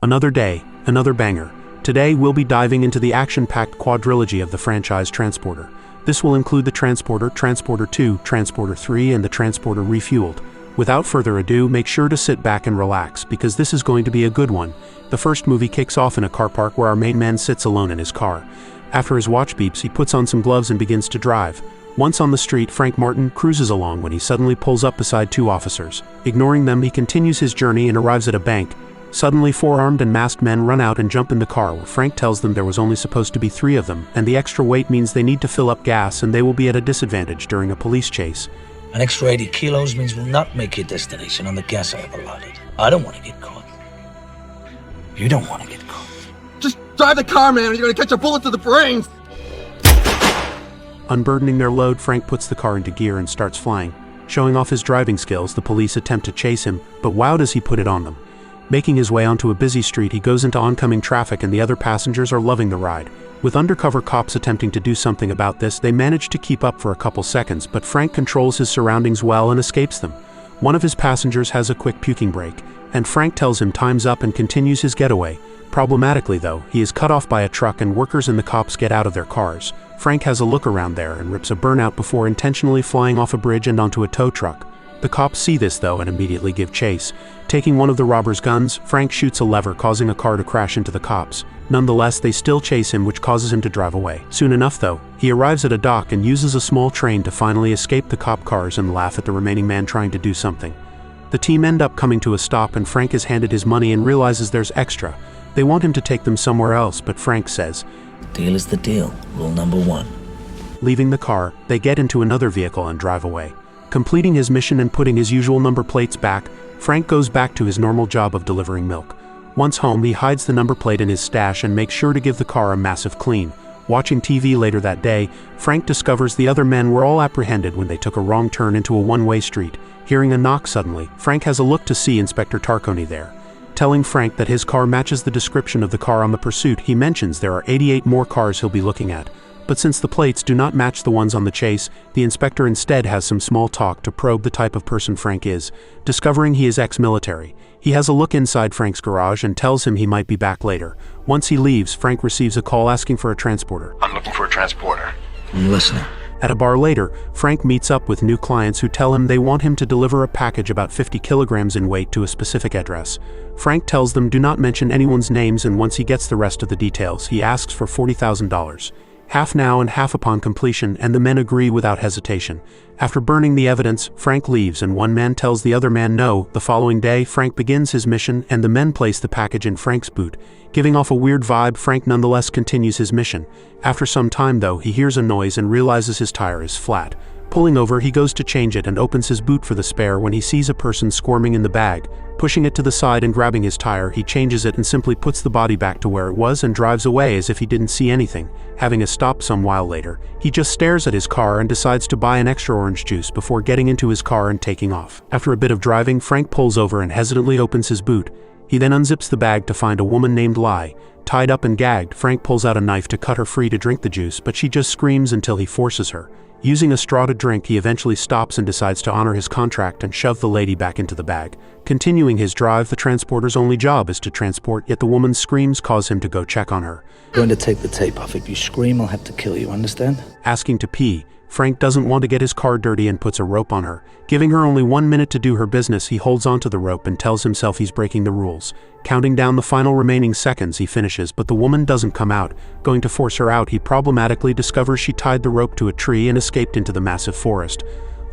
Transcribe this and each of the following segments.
Another day, another banger. Today we'll be diving into the action-packed quadrilogy of the franchise Transporter. This will include the Transporter, Transporter 2, Transporter 3, and the Transporter Refueled. Without further ado, make sure to sit back and relax, because this is going to be a good one. The first movie kicks off in a car park where our main man sits alone in his car. After his watch beeps, he puts on some gloves and begins to drive. Once on the street, Frank Martin cruises along when he suddenly pulls up beside two officers. Ignoring them, he continues his journey and arrives at a bank. Suddenly, four armed and masked men run out and jump in the car, where Frank tells them there was only supposed to be 3 of them, and the extra weight means they need to fill up gas and they will be at a disadvantage during a police chase. An extra 80 kilos means we'll not make your destination on the gas I have allotted. I don't want to get caught. You don't want to get caught. Just drive the car, man, or you're gonna catch a bullet to the brains! Unburdening their load, Frank puts the car into gear and starts flying. Showing off his driving skills, the police attempt to chase him, but wow does he put it on them. Making his way onto a busy street, he goes into oncoming traffic and the other passengers are loving the ride. With undercover cops attempting to do something about this, they manage to keep up for a couple seconds, but Frank controls his surroundings well and escapes them. One of his passengers has a quick puking break, and Frank tells him time's up and continues his getaway. Problematically though, he is cut off by a truck and workers and the cops get out of their cars. Frank has a look around there and rips a burnout before intentionally flying off a bridge and onto a tow truck. The cops see this though and immediately give chase. Taking one of the robbers' guns, Frank shoots a lever, causing a car to crash into the cops. Nonetheless, they still chase him, which causes him to drive away. Soon enough though, he arrives at a dock and uses a small train to finally escape the cop cars and laugh at the remaining man trying to do something. The team end up coming to a stop and Frank is handed his money and realizes there's extra. They want him to take them somewhere else, but Frank says, Deal is the deal. Rule number 1. Leaving the car, they get into another vehicle and drive away. Completing his mission and putting his usual number plates back, Frank goes back to his normal job of delivering milk. Once home, he hides the number plate in his stash and makes sure to give the car a massive clean. Watching TV later that day, Frank discovers the other men were all apprehended when they took a wrong turn into a one-way street. Hearing a knock suddenly, Frank has a look to see Inspector Tarconi there. Telling Frank that his car matches the description of the car on the pursuit, he mentions there are 88 more cars he'll be looking at. But since the plates do not match the ones on the chase, the inspector instead has some small talk to probe the type of person Frank is. Discovering he is ex-military, he has a look inside Frank's garage and tells him he might be back later. Once he leaves, Frank receives a call asking for a transporter. I'm looking for a transporter. I'm listening. At a bar later, Frank meets up with new clients who tell him they want him to deliver a package about 50 kilograms in weight to a specific address. Frank tells them do not mention anyone's names, and once he gets the rest of the details, he asks for $40,000. Half now and half upon completion, and the men agree without hesitation. After burning the evidence, Frank leaves and one man tells the other man no. The following day, Frank begins his mission and the men place the package in Frank's boot. Giving off a weird vibe, Frank nonetheless continues his mission. After some time though, he hears a noise and realizes his tire is flat. Pulling over, he goes to change it and opens his boot for the spare when he sees a person squirming in the bag. Pushing it to the side and grabbing his tire, he changes it and simply puts the body back to where it was and drives away as if he didn't see anything. Having a stop some while later, he just stares at his car and decides to buy an extra orange juice before getting into his car and taking off. After a bit of driving, Frank pulls over and hesitantly opens his boot. He then unzips the bag to find a woman named Lai. Tied up and gagged, Frank pulls out a knife to cut her free to drink the juice, but she just screams until he forces her. Using a straw to drink, he eventually stops and decides to honor his contract and shove the lady back into the bag. Continuing his drive, the transporter's only job is to transport, yet the woman's screams cause him to go check on her. I'm going to take the tape off. If you scream, I'll have to kill you, understand? Asking to pee, Frank doesn't want to get his car dirty and puts a rope on her. Giving her only 1 minute to do her business, he holds onto the rope and tells himself he's breaking the rules. Counting down the final remaining seconds, he finishes, but the woman doesn't come out. Going to force her out, he problematically discovers she tied the rope to a tree and escaped into the massive forest.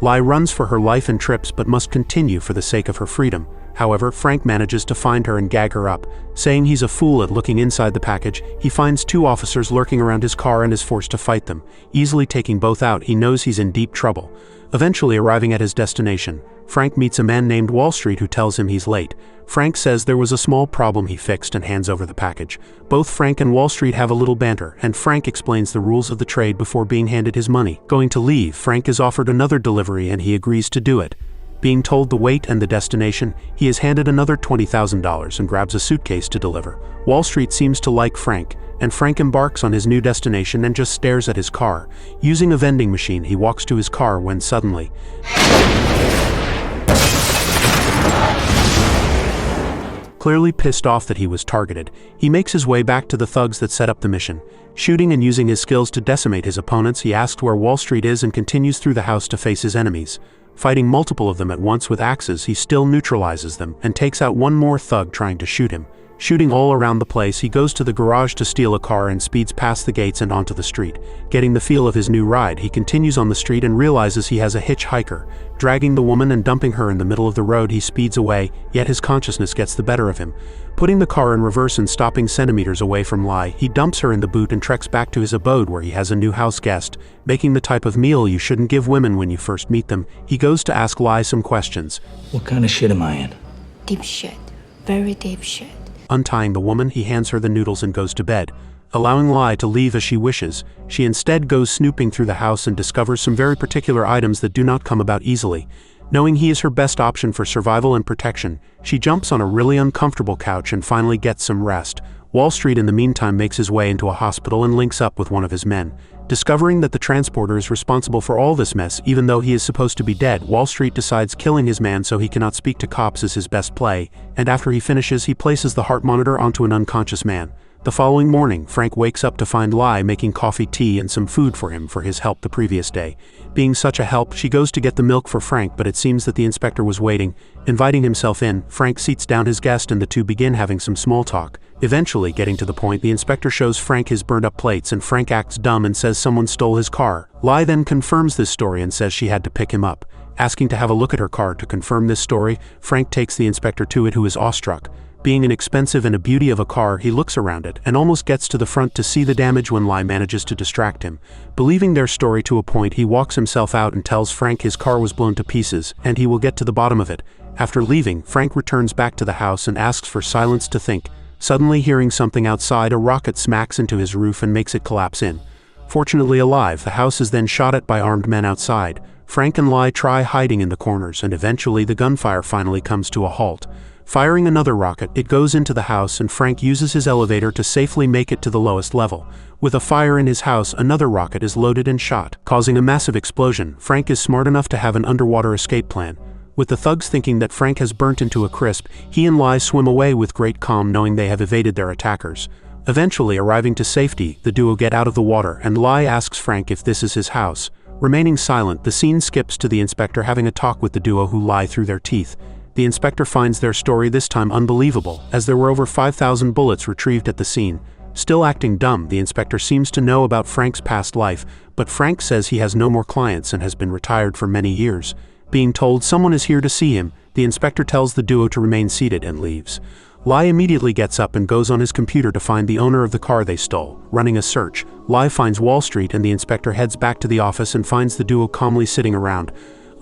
Lai runs for her life and trips but must continue for the sake of her freedom. However, Frank manages to find her and gag her up. Saying he's a fool at looking inside the package, he finds 2 officers lurking around his car and is forced to fight them. Easily taking both out, he knows he's in deep trouble. Eventually arriving at his destination, Frank meets a man named Wall Street who tells him he's late. Frank says there was a small problem he fixed and hands over the package. Both Frank and Wall Street have a little banter, and Frank explains the rules of the trade before being handed his money. Going to leave, Frank is offered another delivery and he agrees to do it. Being told the weight and the destination, he is handed another $20,000 and grabs a suitcase to deliver. Wall Street seems to like Frank, and Frank embarks on his new destination and just stares at his car. Using a vending machine, he walks to his car when suddenly Clearly pissed off that he was targeted, he makes his way back to the thugs that set up the mission. Shooting and using his skills to decimate his opponents, he asks where Wall Street is and continues through the house to face his enemies. Fighting multiple of them at once with axes, he still neutralizes them and takes out one more thug trying to shoot him. Shooting all around the place, he goes to the garage to steal a car and speeds past the gates and onto the street. Getting the feel of his new ride, he continues on the street and realizes he has a hitchhiker. Dragging the woman and dumping her in the middle of the road, he speeds away, yet his consciousness gets the better of him. Putting the car in reverse and stopping centimeters away from Lai, he dumps her in the boot and treks back to his abode where he has a new house guest. Making the type of meal you shouldn't give women when you first meet them, he goes to ask Lai some questions. What kind of shit am I in? Deep shit. Very deep shit. Untying the woman, he hands her the noodles and goes to bed. Allowing Lai to leave as she wishes, she instead goes snooping through the house and discovers some very particular items that do not come about easily. Knowing he is her best option for survival and protection, she jumps on a really uncomfortable couch and finally gets some rest. Wall Street in the meantime makes his way into a hospital and links up with one of his men. Discovering that the transporter is responsible for all this mess even though he is supposed to be dead, Wall Street decides killing his man so he cannot speak to cops is his best play, and after he finishes he places the heart monitor onto an unconscious man. The following morning, Frank wakes up to find Lai making coffee, tea, and some food for him for his help the previous day. Being such a help, she goes to get the milk for Frank, but it seems that the inspector was waiting. Inviting himself in, Frank seats down his guest and the two begin having some small talk. Eventually, getting to the point, the inspector shows Frank his burned up plates and Frank acts dumb and says someone stole his car. Lai then confirms this story and says she had to pick him up. Asking to have a look at her car to confirm this story, Frank takes the inspector to it, who is awestruck. Being inexpensive and a beauty of a car, he looks around it and almost gets to the front to see the damage when Lai manages to distract him. Believing their story to a point, he walks himself out and tells Frank his car was blown to pieces and he will get to the bottom of it. After leaving, Frank returns back to the house and asks for silence to think. Suddenly hearing something outside, a rocket smacks into his roof and makes it collapse in. Fortunately alive, the house is then shot at by armed men outside. Frank and Lai try hiding in the corners and eventually the gunfire finally comes to a halt. Firing another rocket, it goes into the house and Frank uses his elevator to safely make it to the lowest level. With a fire in his house, another rocket is loaded and shot, causing a massive explosion. Frank is smart enough to have an underwater escape plan. With the thugs thinking that Frank has burnt into a crisp, he and Lai swim away with great calm knowing they have evaded their attackers. Eventually arriving to safety, the duo get out of the water and Lai asks Frank if this is his house. Remaining silent, the scene skips to the inspector having a talk with the duo who lie through their teeth. The inspector finds their story this time unbelievable, as there were over 5,000 bullets retrieved at the scene. Still acting dumb, the inspector seems to know about Frank's past life, but Frank says he has no more clients and has been retired for many years. Being told someone is here to see him, the inspector tells the duo to remain seated and leaves. Lai immediately gets up and goes on his computer to find the owner of the car they stole. Running a search, Lai finds Wall Street and the inspector heads back to the office and finds the duo calmly sitting around.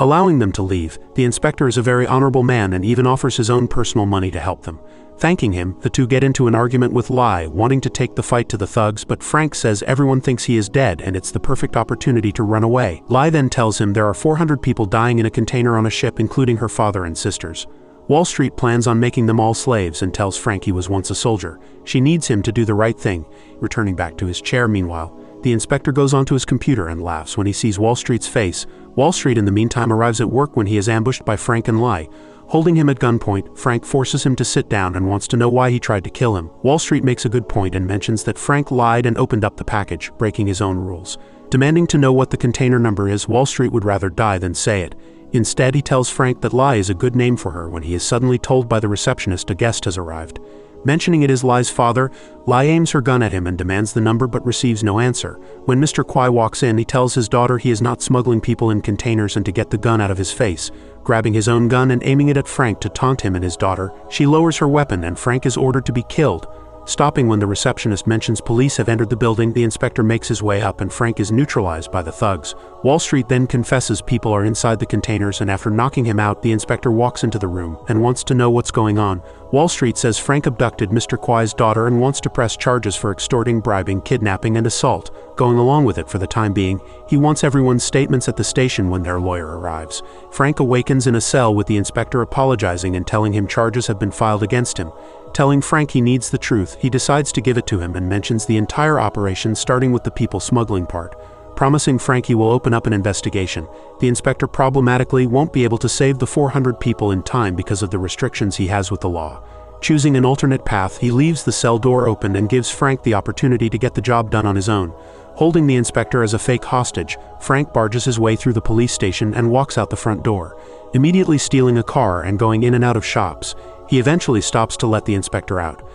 Allowing them to leave, the inspector is a very honorable man and even offers his own personal money to help them. Thanking him, the two get into an argument with Lai, wanting to take the fight to the thugs, but Frank says everyone thinks he is dead and it's the perfect opportunity to run away. Lai then tells him there are 400 people dying in a container on a ship, including her father and sisters. Wall Street plans on making them all slaves and tells Frank he was once a soldier. She needs him to do the right thing. Returning back to his chair meanwhile, the inspector goes onto his computer and laughs when he sees Wall Street's face. Wall Street in the meantime arrives at work when he is ambushed by Frank and Lai. Holding him at gunpoint, Frank forces him to sit down and wants to know why he tried to kill him. Wall Street makes a good point and mentions that Frank lied and opened up the package, breaking his own rules. Demanding to know what the container number is, Wall Street would rather die than say it. Instead, he tells Frank that Lai is a good name for her when he is suddenly told by the receptionist a guest has arrived. Mentioning it is Lai's father, Lai aims her gun at him and demands the number but receives no answer. When Mr. Kwai walks in, he tells his daughter he is not smuggling people in containers and to get the gun out of his face. Grabbing his own gun and aiming it at Frank to taunt him and his daughter, she lowers her weapon and Frank is ordered to be killed. Stopping when the receptionist mentions police have entered the building, the inspector makes his way up and Frank is neutralized by the thugs. Wall Street then confesses people are inside the containers and after knocking him out, the inspector walks into the room and wants to know what's going on. Wall Street says Frank abducted Mr. Kwai's daughter and wants to press charges for extorting, bribing, kidnapping, and assault. Going along with it for the time being, he wants everyone's statements at the station when their lawyer arrives. Frank awakens in a cell with the inspector apologizing and telling him charges have been filed against him. Telling Frank he needs the truth, he decides to give it to him and mentions the entire operation starting with the people smuggling part. Promising Frank he will open up an investigation, the inspector problematically won't be able to save the 400 people in time because of the restrictions he has with the law. Choosing an alternate path, he leaves the cell door open and gives Frank the opportunity to get the job done on his own. Holding the inspector as a fake hostage, Frank barges his way through the police station and walks out the front door, immediately stealing a car and going in and out of shops. He eventually stops to let the inspector out.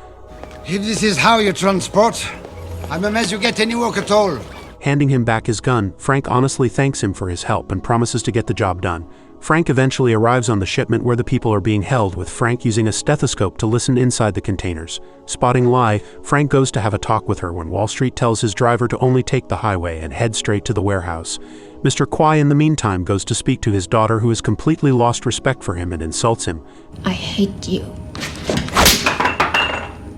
If this is how you transport, I'm amazed you get any work at all. Handing him back his gun, Frank honestly thanks him for his help and promises to get the job done. Frank eventually arrives on the shipment where the people are being held, with Frank using a stethoscope to listen inside the containers. Spotting Lai, Frank goes to have a talk with her when Wall Street tells his driver to only take the highway and head straight to the warehouse. Mr. Kwai in the meantime goes to speak to his daughter, who has completely lost respect for him and insults him. I hate you.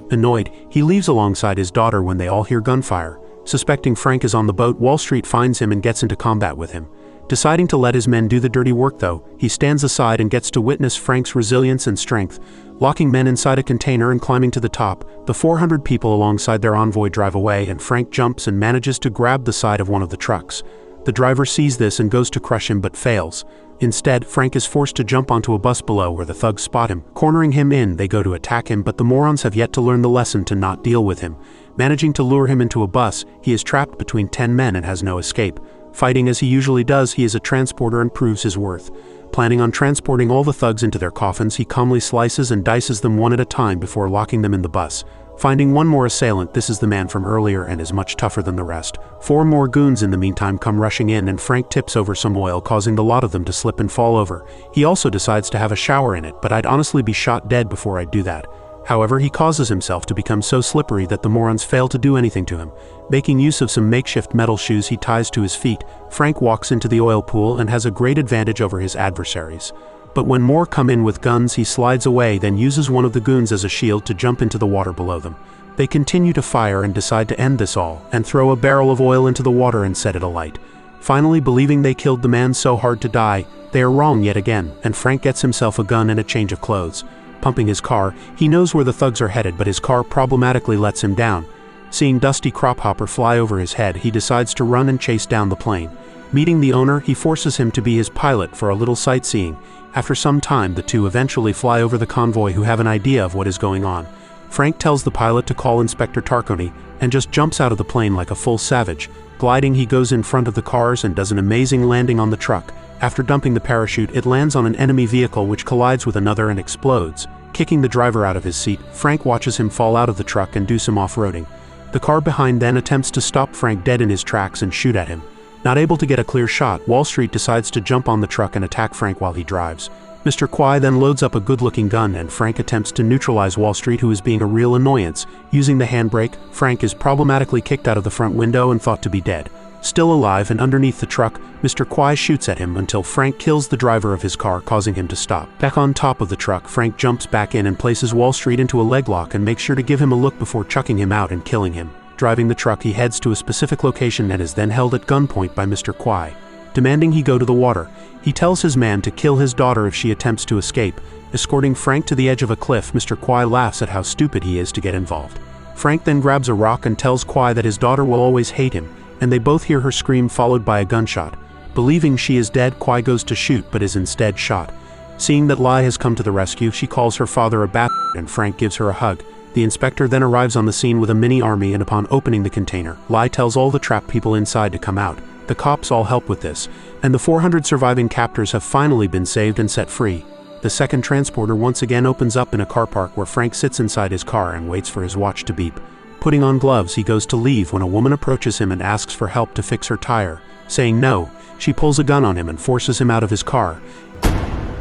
Annoyed, he leaves alongside his daughter when they all hear gunfire. Suspecting Frank is on the boat, Wall Street finds him and gets into combat with him. Deciding to let his men do the dirty work though, he stands aside and gets to witness Frank's resilience and strength. Locking men inside a container and climbing to the top, the 400 people alongside their envoy drive away, and Frank jumps and manages to grab the side of one of the trucks. The driver sees this and goes to crush him but fails. Instead, Frank is forced to jump onto a bus below where the thugs spot him. Cornering him in, they go to attack him, but the morons have yet to learn the lesson to not deal with him. Managing to lure him into a bus, he is trapped between 10 men and has no escape. Fighting as he usually does, he is a transporter and proves his worth. Planning on transporting all the thugs into their coffins, he calmly slices and dices them one at a time before locking them in the bus. Finding one more assailant, this is the man from earlier and is much tougher than the rest. 4 more goons in the meantime come rushing in, and Frank tips over some oil, causing the lot of them to slip and fall over. He also decides to have a shower in it, but I'd honestly be shot dead before I'd do that. However, he causes himself to become so slippery that the morons fail to do anything to him. Making use of some makeshift metal shoes he ties to his feet, Frank walks into the oil pool and has a great advantage over his adversaries. But when more come in with guns, he slides away, then uses one of the goons as a shield to jump into the water below them. They continue to fire and decide to end this all, and throw a barrel of oil into the water and set it alight. Finally, believing they killed the man so hard to die, they are wrong yet again, and Frank gets himself a gun and a change of clothes. Pumping his car, he knows where the thugs are headed, but his car problematically lets him down. Seeing Dusty Crophopper fly over his head, he decides to run and chase down the plane. Meeting the owner, he forces him to be his pilot for a little sightseeing. After some time, the two eventually fly over the convoy, who have an idea of what is going on. Frank tells the pilot to call Inspector Tarconi and just jumps out of the plane like a full savage. Gliding, he goes in front of the cars and does an amazing landing on the truck. After dumping the parachute, it lands on an enemy vehicle which collides with another and explodes. Kicking the driver out of his seat, Frank watches him fall out of the truck and do some off-roading. The car behind then attempts to stop Frank dead in his tracks and shoot at him. Not able to get a clear shot, Wall Street decides to jump on the truck and attack Frank while he drives. Mr. Kwai then loads up a good-looking gun, and Frank attempts to neutralize Wall Street, who is being a real annoyance. Using the handbrake, Frank is problematically kicked out of the front window and thought to be dead. Still alive and underneath the truck, Mr. Kwai shoots at him until Frank kills the driver of his car, causing him to stop. Back on top of the truck, Frank jumps back in and places Wall Street into a leg lock and makes sure to give him a look before chucking him out and killing him. Driving the truck, he heads to a specific location and is then held at gunpoint by Mr. Kwai. Demanding he go to the water, he tells his man to kill his daughter if she attempts to escape. Escorting Frank to the edge of a cliff, Mr. Kwai laughs at how stupid he is to get involved. Frank then grabs a rock and tells Kwai that his daughter will always hate him, and they both hear her scream followed by a gunshot. Believing she is dead, Kwai goes to shoot but is instead shot. Seeing that Lai has come to the rescue, she calls her father a bastard and Frank gives her a hug. The inspector then arrives on the scene with a mini army, and upon opening the container, Lai tells all the trapped people inside to come out. The cops all help with this, and the 400 surviving captors have finally been saved and set free. The second transporter once again opens up in a car park where Frank sits inside his car and waits for his watch to beep. Putting on gloves, he goes to leave when a woman approaches him and asks for help to fix her tire. Saying no, she pulls a gun on him and forces him out of his car.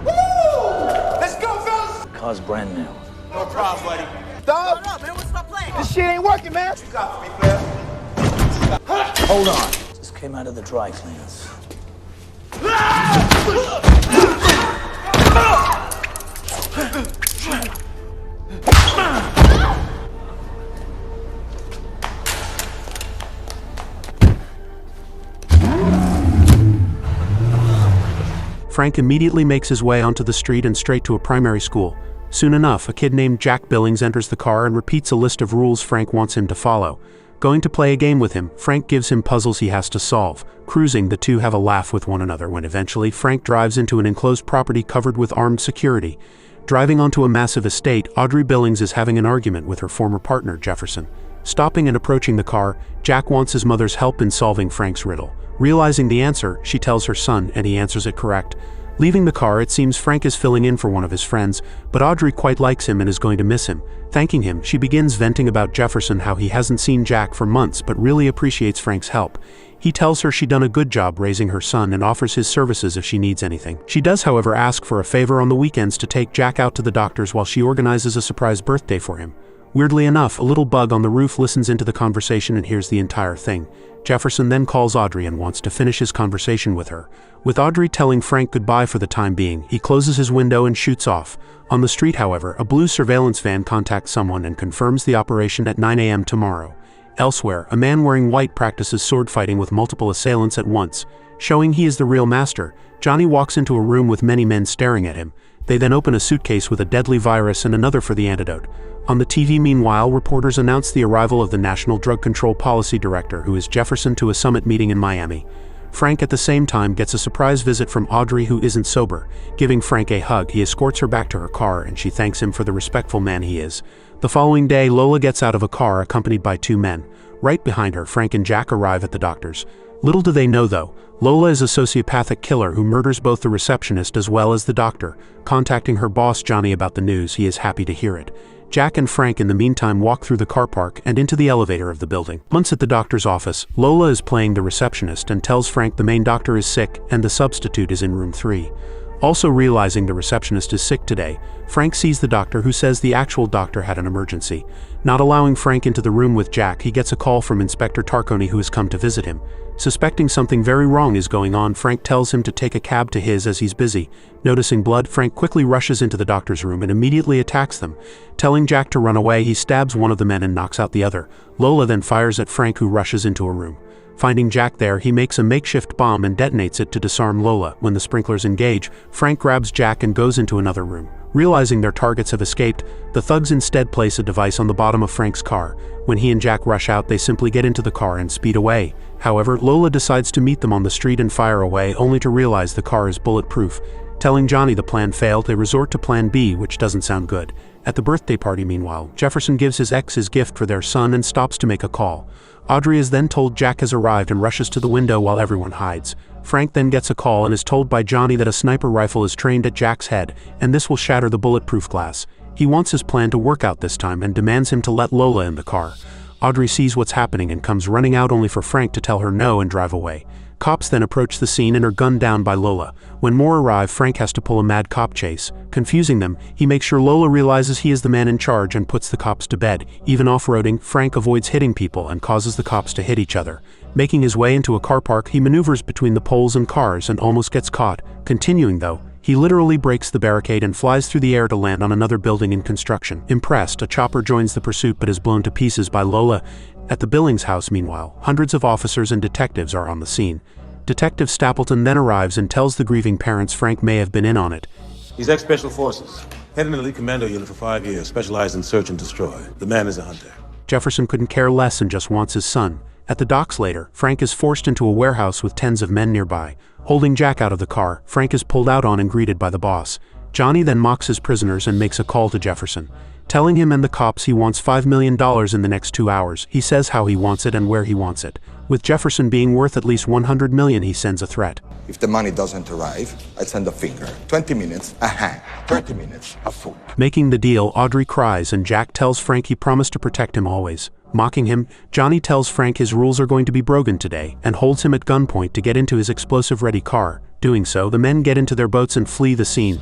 Woo! Let's go, fellas! Car's brand new. No problem, buddy. Stop! No, man, stop playing. This shit ain't working, man. You got me, player. Hold on. Just came out of the dry cleaners. Frank immediately makes his way onto the street and straight to a primary school. Soon enough, a kid named Jack Billings enters the car and repeats a list of rules Frank wants him to follow. Going to play a game with him, Frank gives him puzzles he has to solve. Cruising, the two have a laugh with one another when eventually Frank drives into an enclosed property covered with armed security. Driving onto a massive estate, Audrey Billings is having an argument with her former partner, Jefferson. Stopping and approaching the car, Jack wants his mother's help in solving Frank's riddle. Realizing the answer, she tells her son, and he answers it correct. Leaving the car, it seems Frank is filling in for one of his friends, but Audrey quite likes him and is going to miss him. Thanking him, she begins venting about Jefferson, how he hasn't seen Jack for months but really appreciates Frank's help. He tells her she done a good job raising her son and offers his services if she needs anything. She does, however, ask for a favor on the weekends to take Jack out to the doctor's while she organizes a surprise birthday for him. Weirdly enough, a little bug on the roof listens into the conversation and hears the entire thing. Jefferson then calls Audrey and wants to finish his conversation with her. With Audrey telling Frank goodbye for the time being, he closes his window and shoots off. On the street, however, a blue surveillance van contacts someone and confirms the operation at 9 a.m. tomorrow. Elsewhere, a man wearing white practices sword fighting with multiple assailants at once. Showing he is the real master, Johnny walks into a room with many men staring at him. They then open a suitcase with a deadly virus and another for the antidote. On the TV, meanwhile, reporters announce the arrival of the National Drug Control Policy Director, who is Jefferson, to a summit meeting in Miami. Frank at the same time gets a surprise visit from Audrey, who isn't sober. Giving Frank a hug, he escorts her back to her car and she thanks him for the respectful man he is. The following day, Lola gets out of a car accompanied by two men. Right behind her, Frank and Jack arrive at the doctor's. Little do they know, though, Lola is a sociopathic killer who murders both the receptionist as well as the doctor. Contacting her boss Johnny about the news, he is happy to hear it. Jack and Frank in the meantime walk through the car park and into the elevator of the building. Once at the doctor's office, Lola is playing the receptionist and tells Frank the main doctor is sick and the substitute is in room 3. Also realizing the receptionist is sick today, Frank sees the doctor, who says the actual doctor had an emergency. Not allowing Frank into the room with Jack, he gets a call from Inspector Tarconi, who has come to visit him. Suspecting something very wrong is going on, Frank tells him to take a cab to his as he's busy. Noticing blood, Frank quickly rushes into the doctor's room and immediately attacks them. Telling Jack to run away, he stabs one of the men and knocks out the other. Lola then fires at Frank, who rushes into a room. Finding Jack there, he makes a makeshift bomb and detonates it to disarm Lola. When the sprinklers engage, Frank grabs Jack and goes into another room. Realizing their targets have escaped, the thugs instead place a device on the bottom of Frank's car. When he and Jack rush out, they simply get into the car and speed away. However, Lola decides to meet them on the street and fire away, only to realize the car is bulletproof. Telling Johnny the plan failed, they resort to plan B, which doesn't sound good. At the birthday party, meanwhile, Jefferson gives his ex his gift for their son and stops to make a call. Audrey is then told Jack has arrived and rushes to the window while everyone hides. Frank then gets a call and is told by Johnny that a sniper rifle is trained at Jack's head, and this will shatter the bulletproof glass. He wants his plan to work out this time and demands him to let Lola in the car. Audrey sees what's happening and comes running out, only for Frank to tell her no and drive away. Cops then approach the scene and are gunned down by Lola. When more arrive, Frank has to pull a mad cop chase. Confusing them, he makes sure Lola realizes he is the man in charge and puts the cops to bed. Even off-roading, Frank avoids hitting people and causes the cops to hit each other. Making his way into a car park, he maneuvers between the poles and cars and almost gets caught. Continuing though, he literally breaks the barricade and flies through the air to land on another building in construction. Impressed, a chopper joins the pursuit but is blown to pieces by Lola. At the Billings house, meanwhile, hundreds of officers and detectives are on the scene. Detective Stapleton then arrives and tells the grieving parents Frank may have been in on it. He's ex-Special Forces. Head in an elite commando unit for 5 years, specialized in search and destroy. The man is a hunter. Jefferson couldn't care less and just wants his son. At the docks later, Frank is forced into a warehouse with tens of men nearby. Holding Jack out of the car, Frank is pulled out on and greeted by the boss. Johnny then mocks his prisoners and makes a call to Jefferson. Telling him and the cops he wants $5 million in the next 2 hours, he says how he wants it and where he wants it. With Jefferson being worth at least $100 million, he sends a threat. If the money doesn't arrive, I send a finger. 20 minutes, a hand. 30 minutes, a foot. Making the deal, Audrey cries and Jack tells Frank he promised to protect him always. Mocking him, Johnny tells Frank his rules are going to be broken today and holds him at gunpoint to get into his explosive-ready car. Doing so, the men get into their boats and flee the scene.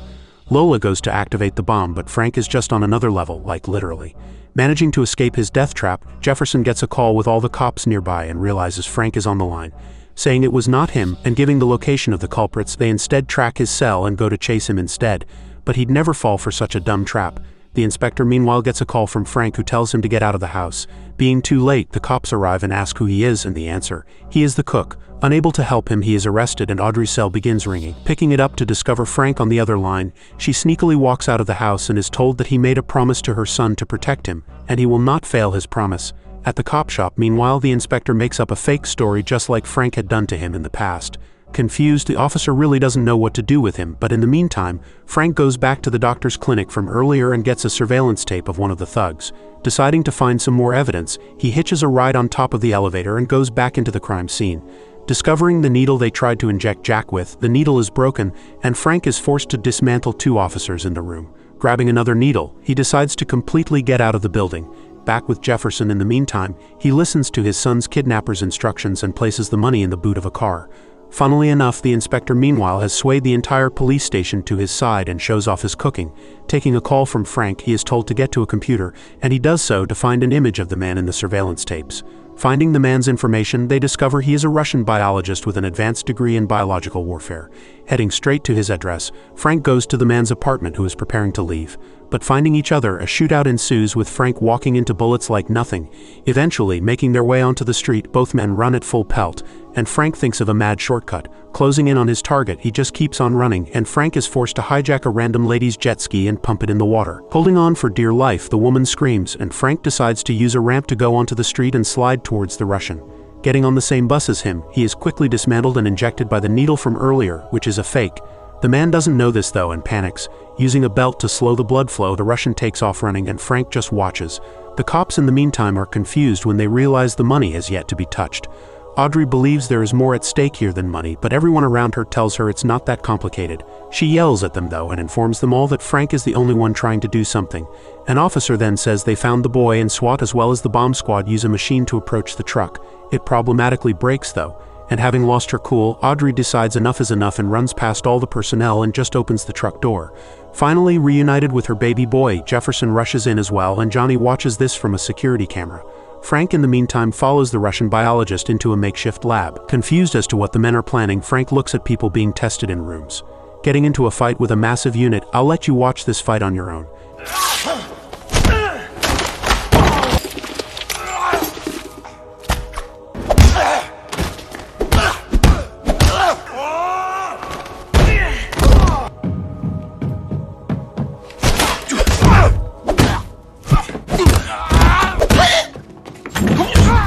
Lola goes to activate the bomb, but Frank is just on another level, like literally. Managing to escape his death trap, Jefferson gets a call with all the cops nearby and realizes Frank is on the line. Saying it was not him and giving the location of the culprits, they instead track his cell and go to chase him instead. But he'd never fall for such a dumb trap. The inspector meanwhile gets a call from Frank, who tells him to get out of the house. Being too late, the cops arrive and ask who he is, and the answer: he is the cook. Unable to help him, he is arrested and Audrey's cell begins ringing. Picking it up to discover Frank on the other line, she sneakily walks out of the house and is told that he made a promise to her son to protect him, and he will not fail his promise. At the cop shop, meanwhile, the inspector makes up a fake story just like Frank had done to him in the past. Confused, the officer really doesn't know what to do with him, but in the meantime, Frank goes back to the doctor's clinic from earlier and gets a surveillance tape of one of the thugs. Deciding to find some more evidence, he hitches a ride on top of the elevator and goes back into the crime scene. Discovering the needle they tried to inject Jack with, the needle is broken, and Frank is forced to dismantle 2 officers in the room. Grabbing another needle, he decides to completely get out of the building. Back with Jefferson in the meantime, he listens to his son's kidnapper's instructions and places the money in the boot of a car. Funnily enough, the inspector meanwhile has swayed the entire police station to his side and shows off his cooking. Taking a call from Frank, he is told to get to a computer, and he does so to find an image of the man in the surveillance tapes. Finding the man's information, they discover he is a Russian biologist with an advanced degree in biological warfare. Heading straight to his address, Frank goes to the man's apartment who is preparing to leave. But finding each other, a shootout ensues with Frank walking into bullets like nothing. Eventually, making their way onto the street, both men run at full pelt, and Frank thinks of a mad shortcut. Closing in on his target, he just keeps on running, and Frank is forced to hijack a random lady's jet ski and pump it in the water. Holding on for dear life, the woman screams, and Frank decides to use a ramp to go onto the street and slide towards the Russian. Getting on the same bus as him, he is quickly dismantled and injected by the needle from earlier, which is a fake. The man doesn't know this though and panics. Using a belt to slow the blood flow, the Russian takes off running and Frank just watches. The cops in the meantime are confused when they realize the money has yet to be touched. Audrey believes there is more at stake here than money, but everyone around her tells her it's not that complicated. She yells at them though and informs them all that Frank is the only one trying to do something. An officer then says they found the boy, and SWAT as well as the bomb squad use a machine to approach the truck. It problematically breaks though, and having lost her cool, Audrey decides enough is enough and runs past all the personnel and just opens the truck door. Finally reunited with her baby boy, Jefferson rushes in as well, and Johnny watches this from a security camera. Frank in the meantime follows the Russian biologist into a makeshift lab. Confused as to what the men are planning, Frank looks at people being tested in rooms. Getting into a fight with a massive unit, I'll let you watch this fight on your own.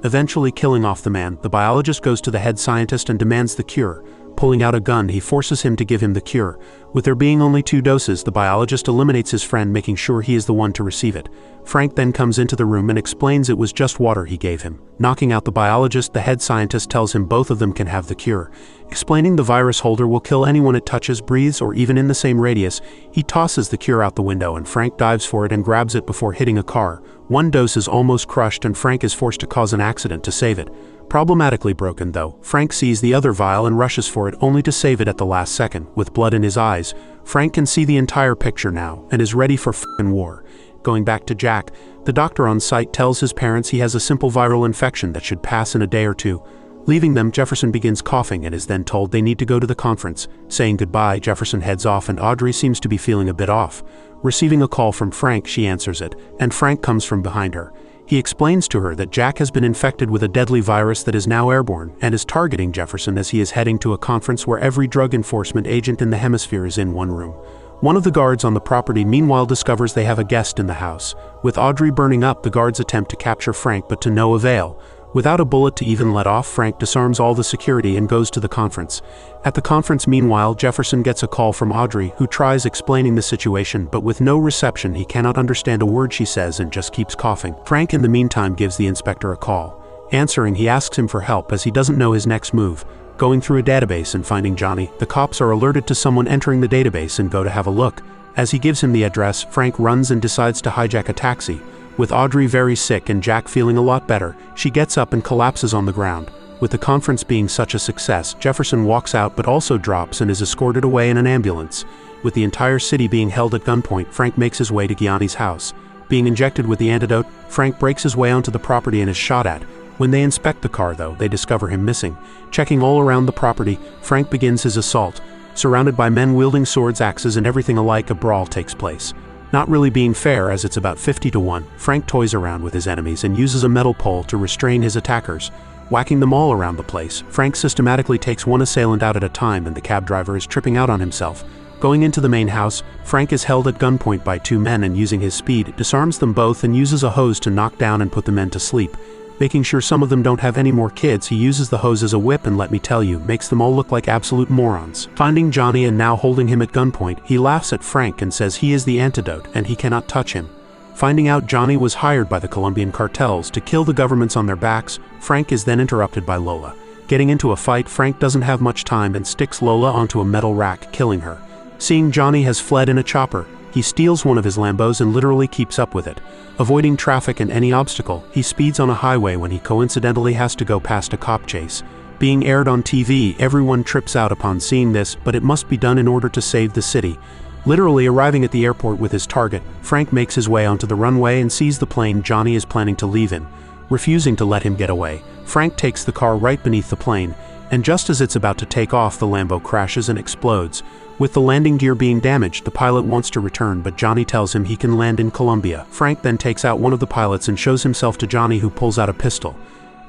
Eventually killing off the man, the biologist goes to the head scientist and demands the cure. Pulling out a gun, he forces him to give him the cure. With there being only 2 doses, the biologist eliminates his friend, making sure he is the one to receive it. Frank then comes into the room and explains it was just water he gave him. Knocking out the biologist, the head scientist tells him both of them can have the cure. Explaining the virus holder will kill anyone it touches, breathes, or even in the same radius, he tosses the cure out the window and Frank dives for it and grabs it before hitting a car. 1 dose is almost crushed and Frank is forced to cause an accident to save it. Problematically broken though, Frank sees the other vial and rushes for it only to save it at the last second. With blood in his eyes, Frank can see the entire picture now and is ready for f***ing war. Going back to Jack, the doctor on site tells his parents he has a simple viral infection that should pass in a day or 2. Leaving them, Jefferson begins coughing and is then told they need to go to the conference. Saying goodbye, Jefferson heads off and Audrey seems to be feeling a bit off. Receiving a call from Frank, she answers it, and Frank comes from behind her. He explains to her that Jack has been infected with a deadly virus that is now airborne and is targeting Jefferson as he is heading to a conference where every drug enforcement agent in the hemisphere is in one room. One of the guards on the property meanwhile discovers they have a guest in the house. With Audrey burning up, the guards attempt to capture Frank, but to no avail. Without a bullet to even let off, Frank disarms all the security and goes to the conference. At the conference meanwhile, Jefferson gets a call from Audrey, who tries explaining the situation, but with no reception he cannot understand a word she says and just keeps coughing. Frank in the meantime gives the inspector a call. Answering, he asks him for help as he doesn't know his next move. Going through a database and finding Johnny, the cops are alerted to someone entering the database and go to have a look. As he gives him the address, Frank runs and decides to hijack a taxi. With Audrey very sick and Jack feeling a lot better, she gets up and collapses on the ground. With the conference being such a success, Jefferson walks out but also drops and is escorted away in an ambulance. With the entire city being held at gunpoint, Frank makes his way to Gianni's house. Being injected with the antidote, Frank breaks his way onto the property and is shot at. When they inspect the car though, they discover him missing. Checking all around the property, Frank begins his assault. Surrounded by men wielding swords, axes, and everything alike, a brawl takes place. Not really being fair as it's about 50-1, Frank toys around with his enemies and uses a metal pole to restrain his attackers. Whacking them all around the place, Frank systematically takes one assailant out at a time and the cab driver is tripping out on himself. Going into the main house, Frank is held at gunpoint by 2 men and using his speed, disarms them both and uses a hose to knock down and put the men to sleep. Making sure some of them don't have any more kids, he uses the hose as a whip and, let me tell you, makes them all look like absolute morons. Finding Johnny and now holding him at gunpoint, he laughs at Frank and says he is the antidote and he cannot touch him. Finding out Johnny was hired by the Colombian cartels to kill the governments on their backs, Frank is then interrupted by Lola. Getting into a fight, Frank doesn't have much time and sticks Lola onto a metal rack, killing her. Seeing Johnny has fled in a chopper, he steals one of his Lambos and literally keeps up with it. Avoiding traffic and any obstacle, he speeds on a highway when he coincidentally has to go past a cop chase. Being aired on TV, everyone trips out upon seeing this, but it must be done in order to save the city. Literally arriving at the airport with his target, Frank makes his way onto the runway and sees the plane Johnny is planning to leave in. Refusing to let him get away, Frank takes the car right beneath the plane, and just as it's about to take off, the Lambo crashes and explodes. With the landing gear being damaged, the pilot wants to return, but Johnny tells him he can land in Colombia. Frank then takes out one of the pilots and shows himself to Johnny, who pulls out a pistol.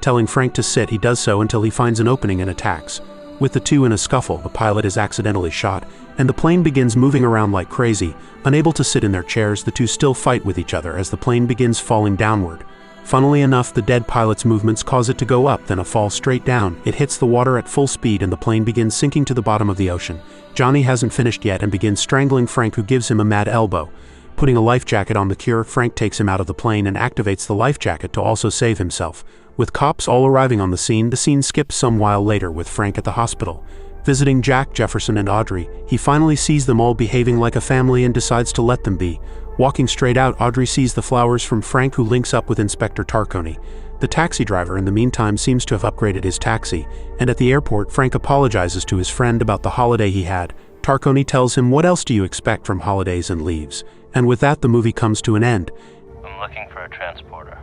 Telling Frank to sit, he does so until he finds an opening and attacks. With the two in a scuffle, the pilot is accidentally shot, and the plane begins moving around like crazy. Unable to sit in their chairs, the two still fight with each other as the plane begins falling downward. Funnily enough, the dead pilot's movements cause it to go up, then a fall straight down. It hits the water at full speed and the plane begins sinking to the bottom of the ocean. Johnny hasn't finished yet and begins strangling Frank, who gives him a mad elbow. Putting a life jacket on the cure, Frank takes him out of the plane and activates the life jacket to also save himself. With cops all arriving on the scene skips some while later with Frank at the hospital. Visiting Jack, Jefferson, and Audrey, he finally sees them all behaving like a family and decides to let them be. Walking straight out, Audrey sees the flowers from Frank, who links up with Inspector Tarconi. The taxi driver in the meantime seems to have upgraded his taxi, and at the airport, Frank apologizes to his friend about the holiday he had. Tarconi tells him, "What else do you expect from holidays?" and leaves. And with that, the movie comes to an end. I'm looking for a transporter.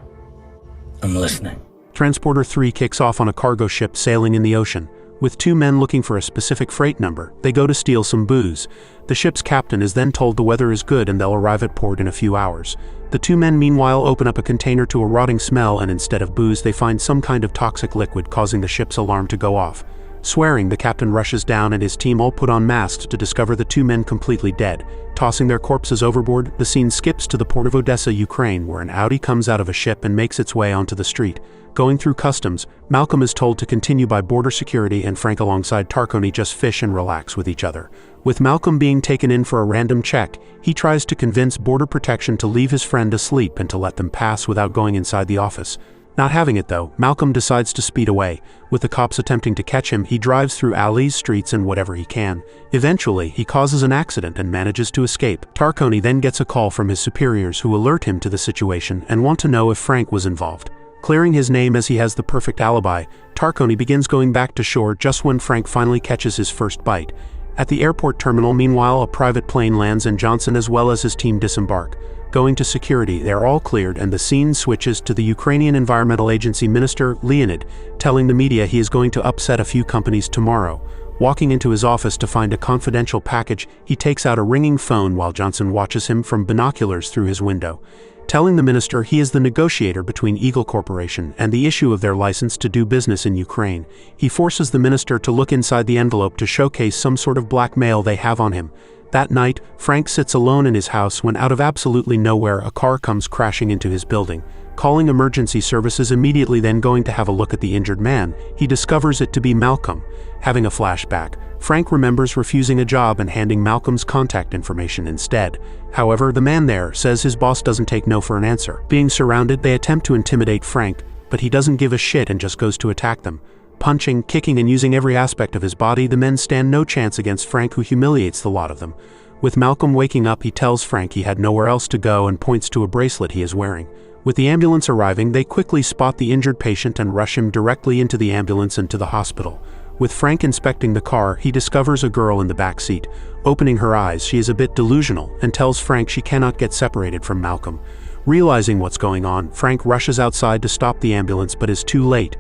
I'm listening. Transporter 3 kicks off on a cargo ship sailing in the ocean. With two men looking for a specific freight number, they go to steal some booze. The ship's captain is then told the weather is good and they'll arrive at port in a few hours. The two men meanwhile open up a container to a rotting smell, and instead of booze they find some kind of toxic liquid, causing the ship's alarm to go off. Swearing, the captain rushes down and his team all put on masks to discover the two men completely dead. Tossing their corpses overboard, the scene skips to the port of Odessa, Ukraine, where an Audi comes out of a ship and makes its way onto the street. Going through customs, Malcolm is told to continue by border security, and Frank alongside Tarconi just fish and relax with each other. With Malcolm being taken in for a random check, he tries to convince border protection to leave his friend asleep and to let them pass without going inside the office. Not having it though, Malcolm decides to speed away. With the cops attempting to catch him, he drives through alleys, streets, and whatever he can. Eventually, he causes an accident and manages to escape. Tarconi then gets a call from his superiors, who alert him to the situation and want to know if Frank was involved. Clearing his name as he has the perfect alibi, Tarconi begins going back to shore just when Frank finally catches his first bite. At the airport terminal, meanwhile, a private plane lands and Johnson as well as his team disembark. Going to security, they are all cleared, and the scene switches to the Ukrainian Environmental Agency Minister, Leonid, telling the media he is going to upset a few companies tomorrow. Walking into his office to find a confidential package, he takes out a ringing phone while Johnson watches him from binoculars through his window. Telling the minister he is the negotiator between Eagle Corporation and the issue of their license to do business in Ukraine, he forces the minister to look inside the envelope to showcase some sort of blackmail they have on him. That night, Frank sits alone in his house when out of absolutely nowhere a car comes crashing into his building. Calling emergency services immediately, then going to have a look at the injured man, he discovers it to be Malcolm. Having a flashback, Frank remembers refusing a job and handing Malcolm's contact information instead. However, the man there says his boss doesn't take no for an answer. Being surrounded, they attempt to intimidate Frank, but he doesn't give a shit and just goes to attack them. Punching, kicking, and using every aspect of his body, the men stand no chance against Frank, who humiliates the lot of them. With Malcolm waking up, he tells Frank he had nowhere else to go and points to a bracelet he is wearing. With the ambulance arriving, they quickly spot the injured patient and rush him directly into the ambulance and to the hospital. With Frank inspecting the car, he discovers a girl in the back seat. Opening her eyes, she is a bit delusional and tells Frank she cannot get separated from Malcolm. Realizing what's going on, Frank rushes outside to stop the ambulance but is too late.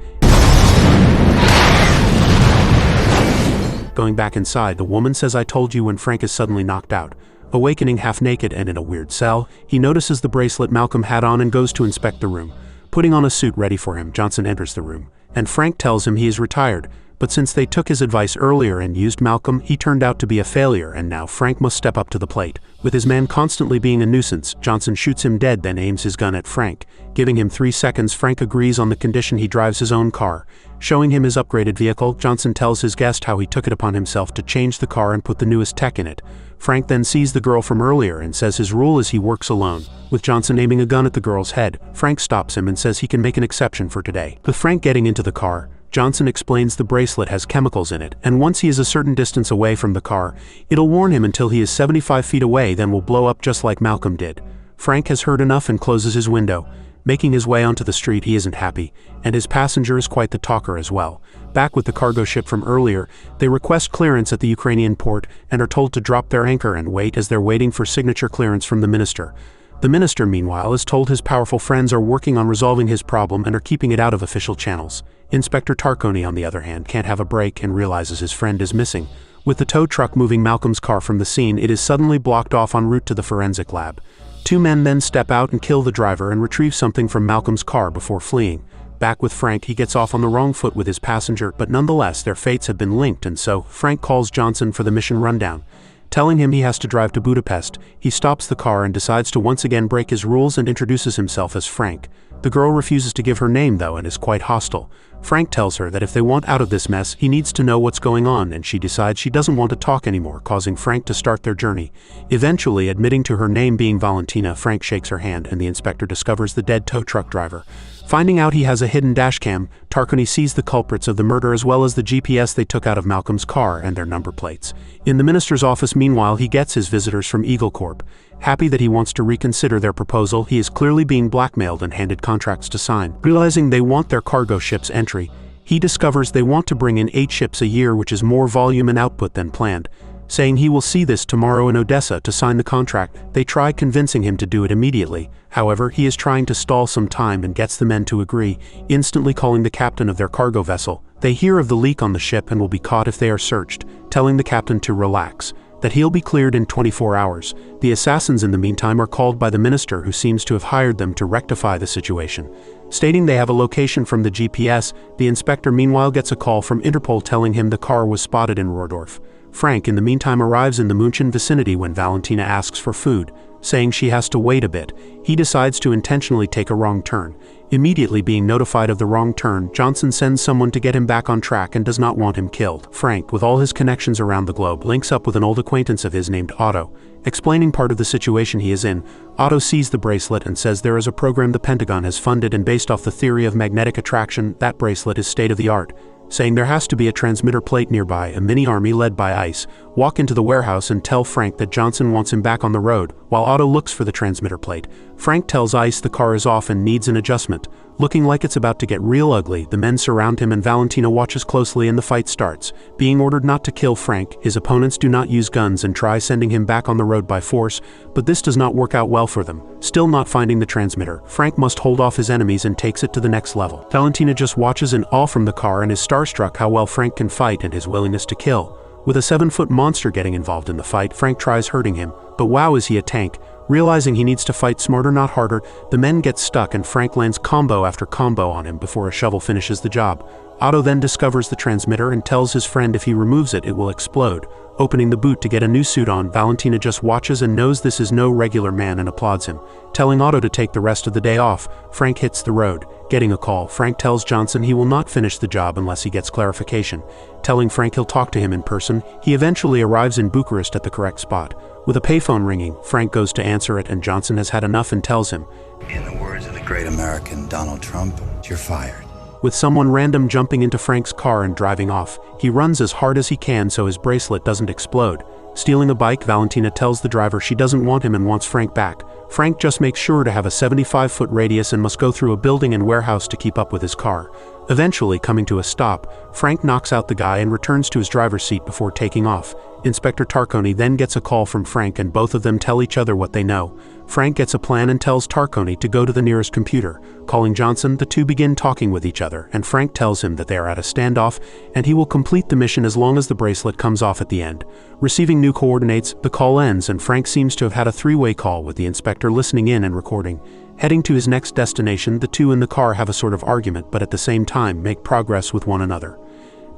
Going back inside, the woman says, "I told you," when Frank is suddenly knocked out. Awakening half naked and in a weird cell, he notices the bracelet Malcolm had on and goes to inspect the room. Putting on a suit ready for him, Johnson enters the room, and Frank tells him he is retired. but since they took his advice earlier and used Malcolm, he turned out to be a failure, and now Frank must step up to the plate. With his man constantly being a nuisance, Johnson shoots him dead, then aims his gun at Frank. Giving him 3 seconds, Frank agrees on the condition he drives his own car. Showing him his upgraded vehicle, Johnson tells his guest how he took it upon himself to change the car and put the newest tech in it. Frank then sees the girl from earlier and says his rule is he works alone. With Johnson aiming a gun at the girl's head, Frank stops him and says he can make an exception for today. With Frank getting into the car, Johnson explains the bracelet has chemicals in it, and once he is a certain distance away from the car, it'll warn him until he is 75 feet away, then will blow up just like Malcolm did. Frank has heard enough and closes his window. Making his way onto the street, he isn't happy, and his passenger is quite the talker as well. Back with the cargo ship from earlier, they request clearance at the Ukrainian port and are told to drop their anchor and wait as they're waiting for signature clearance from the minister. The minister, meanwhile, is told his powerful friends are working on resolving his problem and are keeping it out of official channels. Inspector Tarconi, on the other hand, can't have a break and realizes his friend is missing. With the tow truck moving Malcolm's car from the scene, it is suddenly blocked off en route to the forensic lab. 2 men then step out and kill the driver and retrieve something from Malcolm's car before fleeing. Back with Frank, he gets off on the wrong foot with his passenger, but nonetheless their fates have been linked, and so Frank calls Johnson for the mission rundown. Telling him he has to drive to Budapest, he stops the car and decides to once again break his rules and introduces himself as Frank. The girl refuses to give her name though and is quite hostile. Frank tells her that if they want out of this mess, he needs to know what's going on, and she decides she doesn't want to talk anymore, causing Frank to start their journey. Eventually, admitting to her name being Valentina, Frank shakes her hand and the inspector discovers the dead tow truck driver. Finding out he has a hidden dashcam, Tarconi sees the culprits of the murder as well as the GPS they took out of Malcolm's car and their number plates. In the minister's office, meanwhile, he gets his visitors from Eagle Corp. Happy that he wants to reconsider their proposal, he is clearly being blackmailed and handed contracts to sign. Realizing they want their cargo ship's entry, he discovers they want to bring in 8 ships a year, which is more volume and output than planned. Saying he will see this tomorrow in Odessa to sign the contract, they try convincing him to do it immediately. However, he is trying to stall some time and gets the men to agree, instantly calling the captain of their cargo vessel. They hear of the leak on the ship and will be caught if they are searched, telling the captain to relax, that he'll be cleared in 24 hours. The assassins in the meantime are called by the minister, who seems to have hired them to rectify the situation. Stating they have a location from the GPS, the inspector meanwhile gets a call from Interpol telling him the car was spotted in Rohrdorf. Frank in the meantime arrives in the München vicinity when Valentina asks for food. Saying she has to wait a bit, he decides to intentionally take a wrong turn. Immediately being notified of the wrong turn, Johnson sends someone to get him back on track and does not want him killed. Frank, with all his connections around the globe, links up with an old acquaintance of his named Otto. Explaining part of the situation he is in, Otto sees the bracelet and says there is a program the Pentagon has funded, and based off the theory of magnetic attraction, that bracelet is state-of-the-art. Saying there has to be a transmitter plate nearby, a mini-army led by ICE walk into the warehouse and tell Frank that Johnson wants him back on the road, while Otto looks for the transmitter plate. Frank tells ICE the car is off and needs an adjustment. Looking like it's about to get real ugly, the men surround him and Valentina watches closely and the fight starts. Being ordered not to kill Frank, his opponents do not use guns and try sending him back on the road by force, but this does not work out well for them. Still not finding the transmitter, Frank must hold off his enemies and takes it to the next level. Valentina just watches in awe from the car and is starstruck how well Frank can fight and his willingness to kill. With a 7-foot monster getting involved in the fight, Frank tries hurting him, but wow, is he a tank. Realizing he needs to fight smarter, not harder, the men get stuck and Frank lands combo after combo on him before a shovel finishes the job. Otto then discovers the transmitter and tells his friend if he removes it, it will explode. Opening the boot to get a new suit on, Valentina just watches and knows this is no regular man and applauds him. Telling Otto to take the rest of the day off, Frank hits the road. Getting a call, Frank tells Johnson he will not finish the job unless he gets clarification. Telling Frank he'll talk to him in person, he eventually arrives in Bucharest at the correct spot. With a payphone ringing, Frank goes to answer it and Johnson has had enough and tells him, "In the words of the great American Donald Trump, you're fired." With someone random jumping into Frank's car and driving off, he runs as hard as he can so his bracelet doesn't explode. Stealing a bike, Valentina tells the driver she doesn't want him and wants Frank back. Frank just makes sure to have a 75-foot radius and must go through a building and warehouse to keep up with his car. Eventually, coming to a stop, Frank knocks out the guy and returns to his driver's seat before taking off. Inspector Tarconi then gets a call from Frank and both of them tell each other what they know. Frank gets a plan and tells Tarconi to go to the nearest computer. Calling Johnson, the two begin talking with each other, and Frank tells him that they are at a standoff and he will complete the mission as long as the bracelet comes off at the end. Receiving new coordinates, the call ends and Frank seems to have had a 3-way call with the inspector listening in and recording. Heading to his next destination, the two in the car have a sort of argument but at the same time make progress with one another.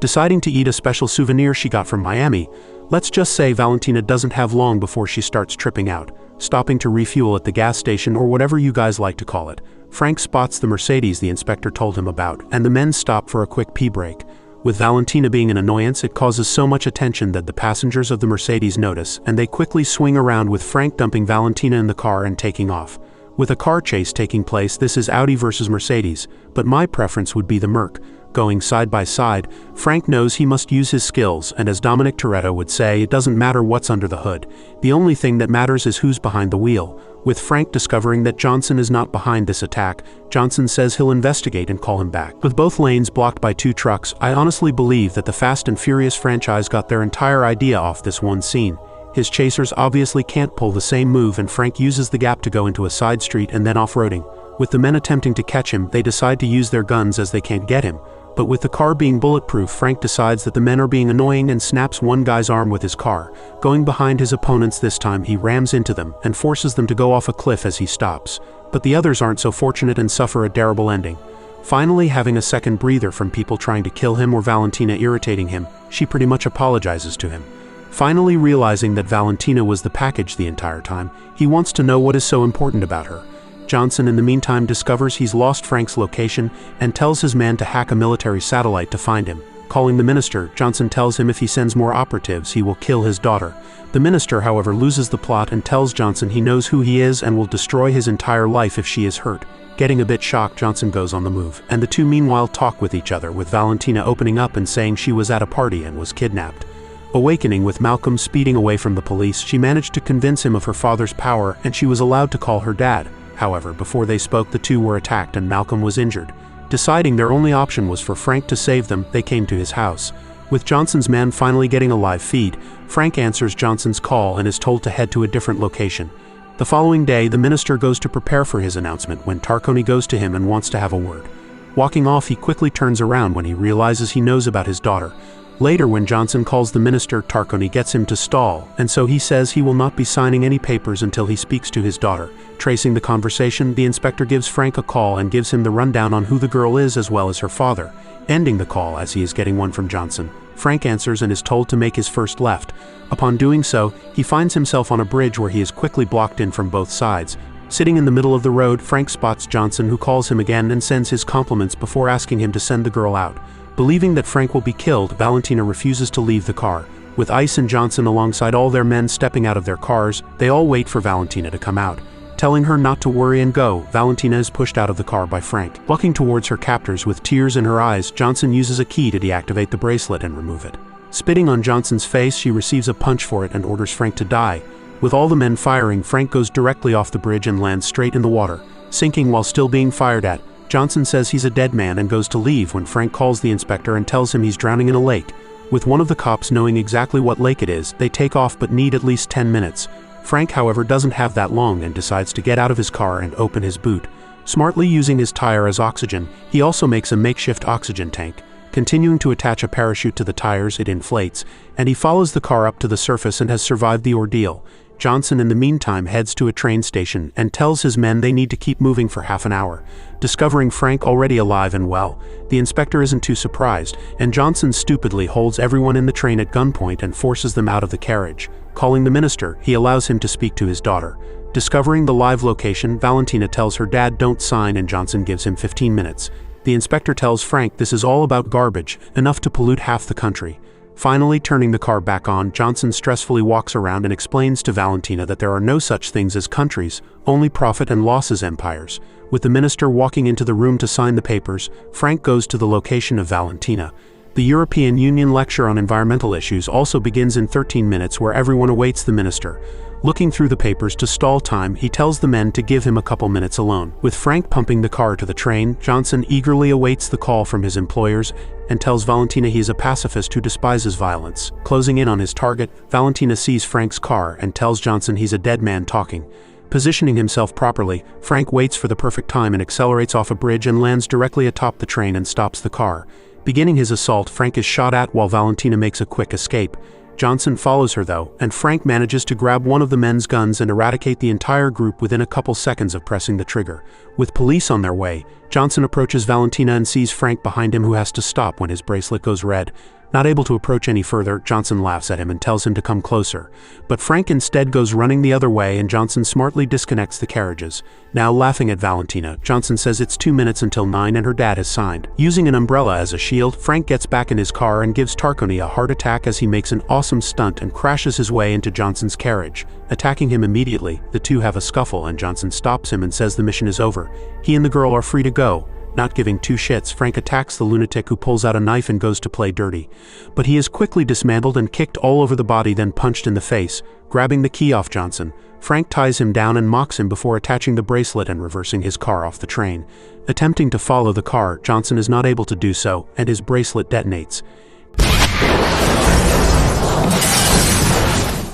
deciding to eat a special souvenir she got from Miami. Let's just say Valentina doesn't have long before she starts tripping out, stopping to refuel at the gas station or whatever you guys like to call it. Frank spots the Mercedes the inspector told him about, and the men stop for a quick pee break. With Valentina being an annoyance, it causes so much attention that the passengers of the Mercedes notice, and they quickly swing around with Frank dumping Valentina in the car and taking off. With a car chase taking place, this is Audi versus Mercedes, but my preference would be the Merc. Going side by side, Frank knows he must use his skills, and as Dominic Toretto would say, it doesn't matter what's under the hood. The only thing that matters is who's behind the wheel. With Frank discovering that Johnson is not behind this attack, Johnson says he'll investigate and call him back. With both lanes blocked by 2 trucks, I honestly believe that the Fast and Furious franchise got their entire idea off this one scene. His chasers obviously can't pull the same move, and Frank uses the gap to go into a side street and then off-roading. With the men attempting to catch him, they decide to use their guns as they can't get him. But with the car being bulletproof, Frank decides that the men are being annoying and snaps one guy's arm with his car. Going behind his opponents this time, he rams into them and forces them to go off a cliff as he stops. But the others aren't so fortunate and suffer a terrible ending. Finally, having a second breather from people trying to kill him or Valentina irritating him, she pretty much apologizes to him. Finally realizing that Valentina was the package the entire time, he wants to know what is so important about her. Johnson in the meantime discovers he's lost Frank's location and tells his man to hack a military satellite to find him. Calling the minister, Johnson tells him if he sends more operatives, he will kill his daughter. The minister, however, loses the plot and tells Johnson he knows who he is and will destroy his entire life if she is hurt. Getting a bit shocked, Johnson goes on the move, and the two meanwhile talk with each other, with Valentina opening up and saying she was at a party and was kidnapped. Awakening with Malcolm speeding away from the police, she managed to convince him of her father's power and she was allowed to call her dad. However, before they spoke, the two were attacked and Malcolm was injured. Deciding their only option was for Frank to save them, they came to his house. With Johnson's man finally getting a live feed, Frank answers Johnson's call and is told to head to a different location. The following day, the minister goes to prepare for his announcement when Tarconi goes to him and wants to have a word. Walking off, he quickly turns around when he realizes he knows about his daughter. Later, when Johnson calls the minister, Tarconi gets him to stall, and so he says he will not be signing any papers until he speaks to his daughter. Tracing the conversation, the inspector gives Frank a call and gives him the rundown on who the girl is as well as her father. Ending the call as he is getting one from Johnson, Frank answers and is told to make his first left. Upon doing so, he finds himself on a bridge where he is quickly blocked in from both sides. Sitting in the middle of the road, Frank spots Johnson, who calls him again and sends his compliments before asking him to send the girl out. Believing that Frank will be killed, Valentina refuses to leave the car. With Ice and Johnson alongside all their men stepping out of their cars, they all wait for Valentina to come out. Telling her not to worry and go, Valentina is pushed out of the car by Frank. Walking towards her captors with tears in her eyes, Johnson uses a key to deactivate the bracelet and remove it. Spitting on Johnson's face, she receives a punch for it and orders Frank to die. With all the men firing, Frank goes directly off the bridge and lands straight in the water, sinking while still being fired at. Johnson says he's a dead man and goes to leave when Frank calls the inspector and tells him he's drowning in a lake. With one of the cops knowing exactly what lake it is, they take off but need at least 10 minutes. Frank, however, doesn't have that long and decides to get out of his car and open his boot. Smartly using his tire as oxygen, he also makes a makeshift oxygen tank. Continuing to attach a parachute to the tires, it inflates, and he follows the car up to the surface and has survived the ordeal. Johnson in the meantime heads to a train station and tells his men they need to keep moving for half an hour. Discovering Frank already alive and well, the inspector isn't too surprised, and Johnson stupidly holds everyone in the train at gunpoint and forces them out of the carriage. Calling the minister, he allows him to speak to his daughter. Discovering the live location, Valentina tells her dad don't sign and Johnson gives him 15 minutes. The inspector tells Frank this is all about garbage, enough to pollute half the country. Finally turning the car back on, Johnson stressfully walks around and explains to Valentina that there are no such things as countries, only profit and losses empires. With the minister walking into the room to sign the papers, Frank goes to the location of Valentina. The European Union lecture on environmental issues also begins in 13 minutes where everyone awaits the minister. Looking through the papers to stall time, he tells the men to give him a couple minutes alone. With Frank pumping the car to the train, Johnson eagerly awaits the call from his employers and tells Valentina he is a pacifist who despises violence. Closing in on his target, Valentina sees Frank's car and tells Johnson he's a dead man talking. Positioning himself properly, Frank waits for the perfect time and accelerates off a bridge and lands directly atop the train and stops the car. Beginning his assault, Frank is shot at while Valentina makes a quick escape. Johnson follows her though, and Frank manages to grab one of the men's guns and eradicate the entire group within a couple seconds of pressing the trigger. With police on their way, Johnson approaches Valentina and sees Frank behind him, who has to stop when his bracelet goes red. Not able to approach any further, Johnson laughs at him and tells him to come closer. But Frank instead goes running the other way, and Johnson smartly disconnects the carriages. Now laughing at Valentina, Johnson says it's 2 minutes until 9 and her dad has signed. Using an umbrella as a shield, Frank gets back in his car and gives Tarkoni a heart attack as he makes an awesome stunt and crashes his way into Johnson's carriage. Attacking him immediately, the two have a scuffle and Johnson stops him and says the mission is over. He and the girl are free to go. Not giving two shits, Frank attacks the lunatic, who pulls out a knife and goes to play dirty. But he is quickly dismantled and kicked all over the body, then punched in the face. Grabbing the key off Johnson, Frank ties him down and mocks him before attaching the bracelet and reversing his car off the train. Attempting to follow the car, Johnson is not able to do so, and his bracelet detonates.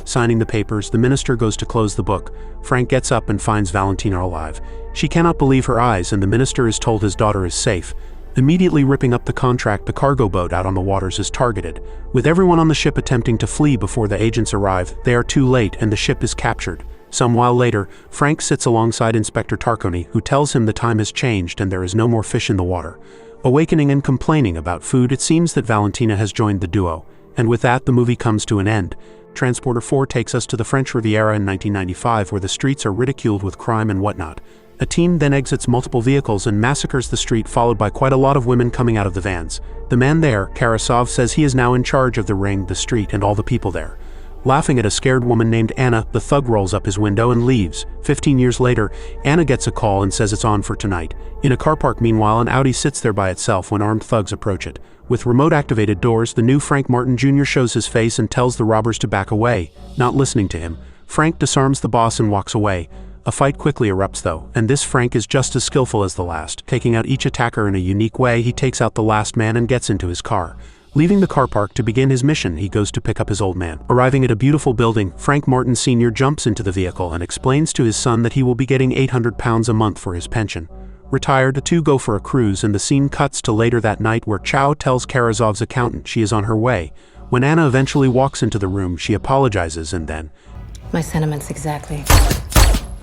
Signing the papers, the minister goes to close the book. Frank gets up and finds Valentina alive. She cannot believe her eyes, and the minister is told his daughter is safe. Immediately ripping up the contract, the cargo boat out on the waters is targeted. With everyone on the ship attempting to flee before the agents arrive, they are too late and the ship is captured. Some while later, Frank sits alongside Inspector Tarkoni, who tells him the time has changed and there is no more fish in the water. Awakening and complaining about food, it seems that Valentina has joined the duo. And with that, the movie comes to an end. Transporter 4 takes us to the French Riviera in 1995, where the streets are ridiculed with crime and whatnot. A team then exits multiple vehicles and massacres the street, followed by quite a lot of women coming out of the vans. The man there, Karasov, says he is now in charge of the ring, the street, and all the people there. Laughing at a scared woman named Anna, the thug rolls up his window and leaves. 15 years later, Anna gets a call and says it's on for tonight. In a car park meanwhile, an Audi sits there by itself when armed thugs approach it. With remote-activated doors, the new Frank Martin Jr. shows his face and tells the robbers to back away. Not listening to him, Frank disarms the boss and walks away. A fight quickly erupts though, and this Frank is just as skillful as the last. Taking out each attacker in a unique way, he takes out the last man and gets into his car. Leaving the car park to begin his mission, he goes to pick up his old man. Arriving at a beautiful building, Frank Martin Sr. jumps into the vehicle and explains to his son that he will be getting £800 a month for his pension. Retired, the two go for a cruise, and the scene cuts to later that night, where Chow tells Karasov's accountant she is on her way. When Anna eventually walks into the room, she apologizes and then... My sentiments exactly.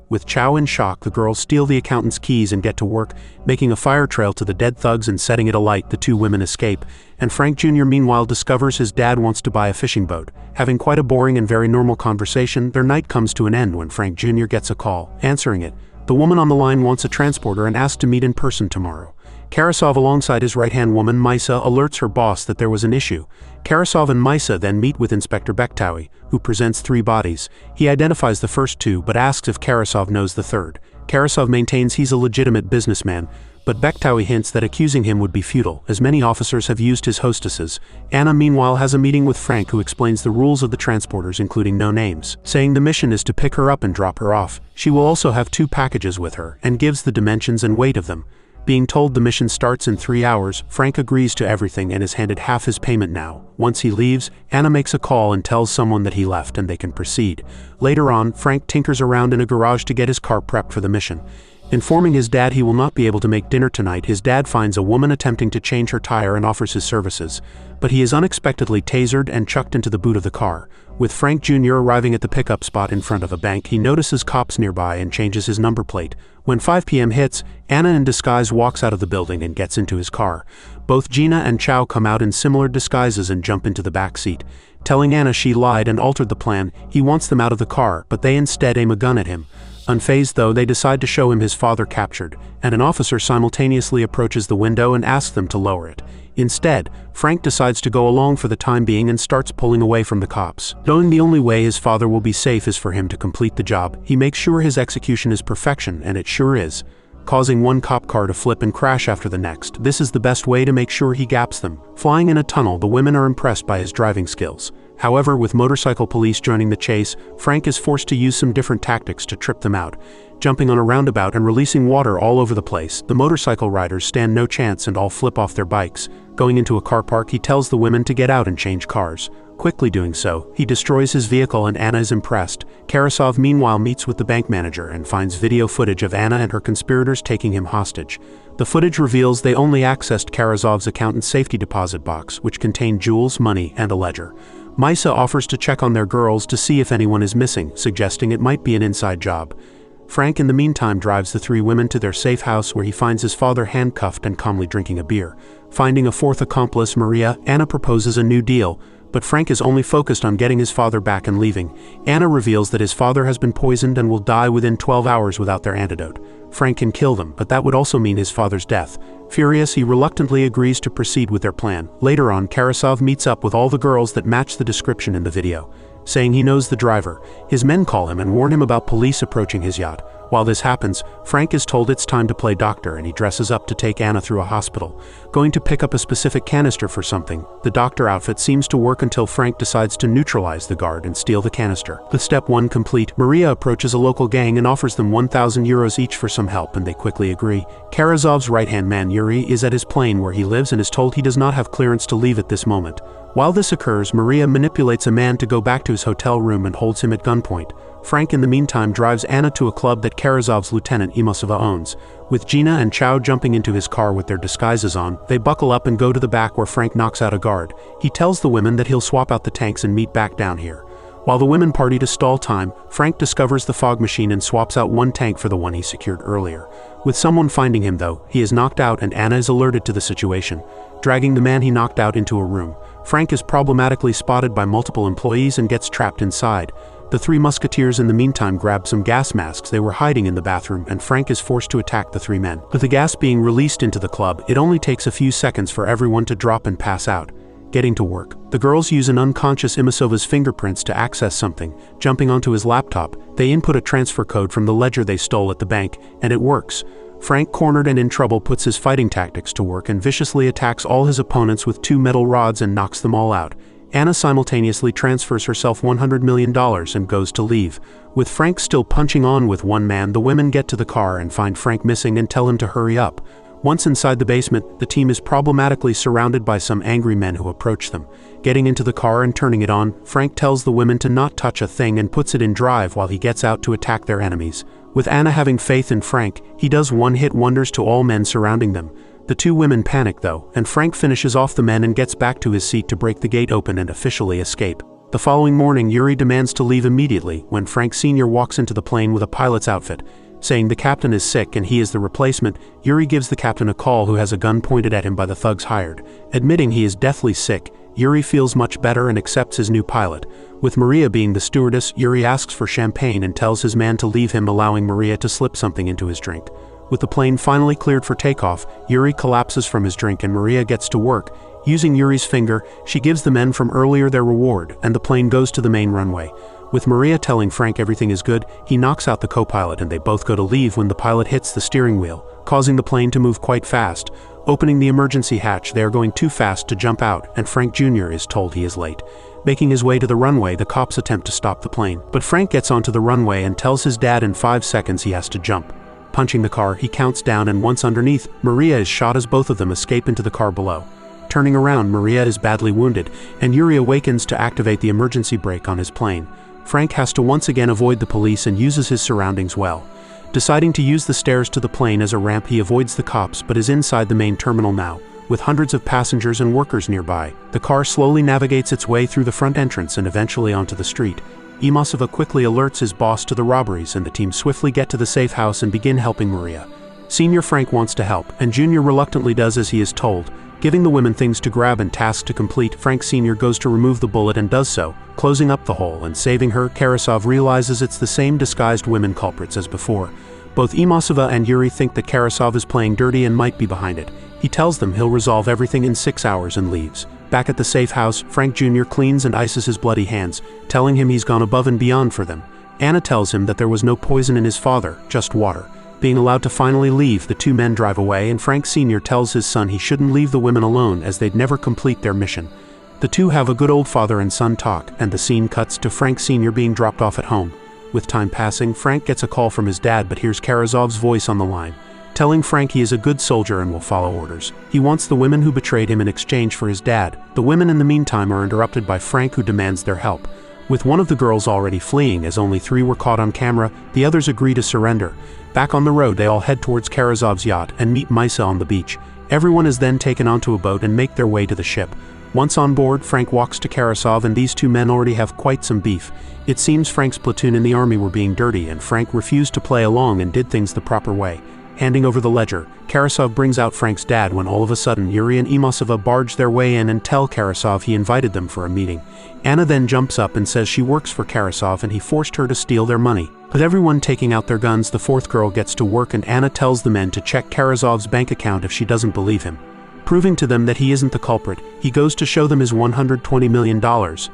With Chow in shock, the girls steal the accountant's keys and get to work, making a fire trail to the dead thugs and setting it alight. The two women escape, and Frank Jr. meanwhile discovers his dad wants to buy a fishing boat. Having quite a boring and very normal conversation, their night comes to an end when Frank Jr. gets a call. Answering it, the woman on the line wants a transporter and asks to meet in person tomorrow. Karasov, alongside his right-hand woman, Maisa, alerts her boss that there was an issue. Karasov and Maisa then meet with Inspector Bektawi, who presents 3 bodies. He identifies the first 2, but asks if Karasov knows the third. Karasov maintains he's a legitimate businessman, but Bektawi hints that accusing him would be futile, as many officers have used his hostesses. Anna meanwhile has a meeting with Frank, who explains the rules of the transporters, including no names, saying the mission is to pick her up and drop her off. She will also have 2 packages with her, and gives the dimensions and weight of them. Being told the mission starts in 3 hours, Frank agrees to everything and is handed half his payment now. Once he leaves, Anna makes a call and tells someone that he left and they can proceed. Later on, Frank tinkers around in a garage to get his car prepped for the mission. Informing his dad he will not be able to make dinner tonight, his dad finds a woman attempting to change her tire and offers his services. But he is unexpectedly tasered and chucked into the boot of the car. With Frank Jr. arriving at the pickup spot in front of a bank, he notices cops nearby and changes his number plate. When 5 p.m. hits, Anna in disguise walks out of the building and gets into his car. Both Gina and Chow come out in similar disguises and jump into the back seat. Telling Anna she lied and altered the plan, he wants them out of the car, but they instead aim a gun at him. Unfazed though, they decide to show him his father captured, and an officer simultaneously approaches the window and asks them to lower it. Instead, Frank decides to go along for the time being and starts pulling away from the cops. Knowing the only way his father will be safe is for him to complete the job, he makes sure his execution is perfection, and it sure is, causing one cop car to flip and crash after the next. This is the best way to make sure he gaps them. Flying in a tunnel, the women are impressed by his driving skills. However, with motorcycle police joining the chase, Frank is forced to use some different tactics to trip them out. Jumping on a roundabout and releasing water all over the place, the motorcycle riders stand no chance and all flip off their bikes. Going into a car park, he tells the women to get out and change cars. Quickly doing so, he destroys his vehicle and Anna is impressed. Karasov meanwhile meets with the bank manager and finds video footage of Anna and her conspirators taking him hostage. The footage reveals they only accessed Karasov's accountant's safety deposit box, which contained jewels, money, and a ledger. Maisa offers to check on their girls to see if anyone is missing, suggesting it might be an inside job. Frank in the meantime drives the three women to their safe house where he finds his father handcuffed and calmly drinking a beer. Finding a fourth accomplice, Maria, Anna proposes a new deal, but Frank is only focused on getting his father back and leaving. Anna reveals that his father has been poisoned and will die within 12 hours without their antidote. Frank can kill them, but that would also mean his father's death. Furious, he reluctantly agrees to proceed with their plan. Later on, Karasov meets up with all the girls that match the description in the video. Saying he knows the driver, his men call him and warn him about police approaching his yacht. While this happens, Frank is told it's time to play doctor and he dresses up to take Anna through a hospital, going to pick up a specific canister for something. The doctor outfit seems to work until Frank decides to neutralize the guard and steal the canister. With step 1 complete, Maria approaches a local gang and offers them 1,000 euros each for some help, and they quickly agree. Karasov's right-hand man Yuri is at his plane where he lives and is told he does not have clearance to leave at this moment. While this occurs, Maria manipulates a man to go back to his hotel room and holds him at gunpoint. Frank in the meantime drives Anna to a club that Karasov's lieutenant Imosova owns. With Gina and Chow jumping into his car with their disguises on, they buckle up and go to the back where Frank knocks out a guard. He tells the women that he'll swap out the tanks and meet back down here. While the women party to stall time, Frank discovers the fog machine and swaps out one tank for the one he secured earlier. With someone finding him though, he is knocked out and Anna is alerted to the situation, dragging the man he knocked out into a room. Frank is problematically spotted by multiple employees and gets trapped inside. The three musketeers in the meantime grab some gas masks they were hiding in the bathroom, and Frank is forced to attack the three men. With the gas being released into the club, it only takes a few seconds for everyone to drop and pass out. Getting to work, the girls use an unconscious Imosova's fingerprints to access something. Jumping onto his laptop, they input a transfer code from the ledger they stole at the bank, and it works. Frank, cornered and in trouble, puts his fighting tactics to work and viciously attacks all his opponents with 2 metal rods and knocks them all out. Anna simultaneously transfers herself $100 million and goes to leave. With Frank still punching on with one man, the women get to the car and find Frank missing and tell him to hurry up. Once inside the basement, the team is problematically surrounded by some angry men who approach them. Getting into the car and turning it on, Frank tells the women to not touch a thing and puts it in drive while he gets out to attack their enemies. With Anna having faith in Frank, he does one-hit wonders to all men surrounding them. The two women panic though, and Frank finishes off the men and gets back to his seat to break the gate open and officially escape. The following morning, Yuri demands to leave immediately when Frank Sr. walks into the plane with a pilot's outfit. Saying the captain is sick and he is the replacement, Yuri gives the captain a call who has a gun pointed at him by the thugs hired. Admitting he is deathly sick, Yuri feels much better and accepts his new pilot. With Maria being the stewardess, Yuri asks for champagne and tells his man to leave him, allowing Maria to slip something into his drink. With the plane finally cleared for takeoff, Yuri collapses from his drink and Maria gets to work. Using Yuri's finger, she gives the men from earlier their reward, and the plane goes to the main runway. With Maria telling Frank everything is good, he knocks out the co-pilot and they both go to leave when the pilot hits the steering wheel, causing the plane to move quite fast. Opening the emergency hatch, they are going too fast to jump out, and Frank Jr. is told he is late. Making his way to the runway, the cops attempt to stop the plane, but Frank gets onto the runway and tells his dad in 5 seconds he has to jump. Punching the car, he counts down, and once underneath, Maria is shot as both of them escape into the car below. Turning around, Maria is badly wounded, and Yuri awakens to activate the emergency brake on his plane. Frank has to once again avoid the police and uses his surroundings well. Deciding to use the stairs to the plane as a ramp, he avoids the cops but is inside the main terminal now. With hundreds of passengers and workers nearby, the car slowly navigates its way through the front entrance and eventually onto the street. Imosova quickly alerts his boss to the robberies, and the team swiftly get to the safe house and begin helping Maria. Senior Frank wants to help, and Junior reluctantly does as he is told. Giving the women things to grab and tasks to complete, Frank Sr. goes to remove the bullet and does so, closing up the hole and saving her. Karasov realizes it's the same disguised women culprits as before. Both Imosova and Yuri think that Karasov is playing dirty and might be behind it. He tells them he'll resolve everything in 6 hours and leaves. Back at the safe house, Frank Jr. cleans and ices his bloody hands, telling him he's gone above and beyond for them. Anna tells him that there was no poison in his father, just water. Being allowed to finally leave, the two men drive away, and Frank Sr. tells his son he shouldn't leave the women alone as they'd never complete their mission. The two have a good old father and son talk, and the scene cuts to Frank Sr. being dropped off at home. With time passing, Frank gets a call from his dad but hears Karasov's voice on the line, telling Frank he is a good soldier and will follow orders. He wants the women who betrayed him in exchange for his dad. The women in the meantime are interrupted by Frank, who demands their help. With one of the girls already fleeing, as only 3 were caught on camera, the others agree to surrender. Back on the road, they all head towards Karasov's yacht and meet Maisa on the beach. Everyone is then taken onto a boat and make their way to the ship. Once on board, Frank walks to Karasov, and these two men already have quite some beef. It seems Frank's platoon in the army were being dirty, and Frank refused to play along and did things the proper way. Handing over the ledger, Karasov brings out Frank's dad when all of a sudden Yuri and Imosova barge their way in and tell Karasov he invited them for a meeting. Anna then jumps up and says she works for Karasov and he forced her to steal their money. With everyone taking out their guns, the fourth girl gets to work and Anna tells the men to check Karasov's bank account if she doesn't believe him. Proving to them that he isn't the culprit, he goes to show them his $120 million,